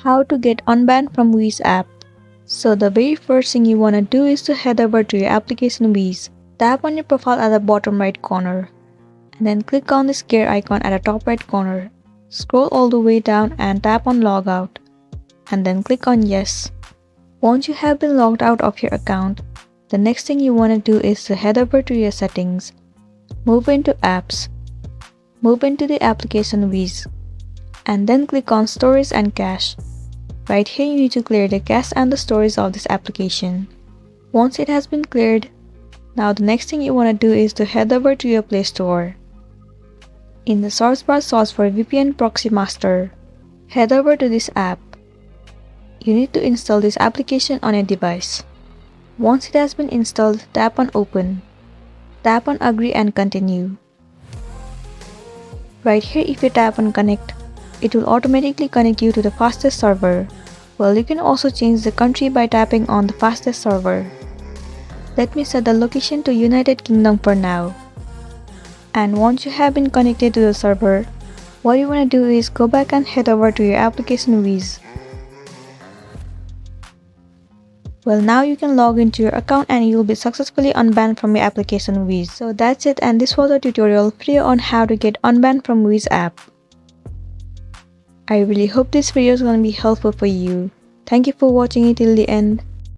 How to get unbanned from Wizz App. So the very first thing you want to do is to head over to your application Wizz. Tap on your profile at the bottom right corner and then click on this gear icon at the top right corner. Scroll all the way down and tap on logout and then click on yes. Once you have been logged out of your account, the next thing you want to do is to head over to your settings, move into apps, move into the application Wizz, and then click on storage and cache. Right here you need to clear the cache and the storage of this application. Once it has been cleared, now the next thing you want to do is to head over to your Play Store. In the search bar, search for VPN Proxy Master. Head over to this app. You need to install this application on your device. Once it has been installed, tap on Open. Tap on Agree and Continue. Right here, if you tap on Connect, it will automatically connect you to the fastest server. Well, you can also change the country by tapping on the fastest server. Let me set the location to United Kingdom for now. And once you have been connected to the server, what you want to do is go back and head over to your application Wizz. Well, now you can log into your account and you'll be successfully unbanned from your application Wizz. So that's it, and this was a tutorial video on how to get unbanned from Wizz app. I really hope this video is going to be helpful for you. Thank you for watching it till the end.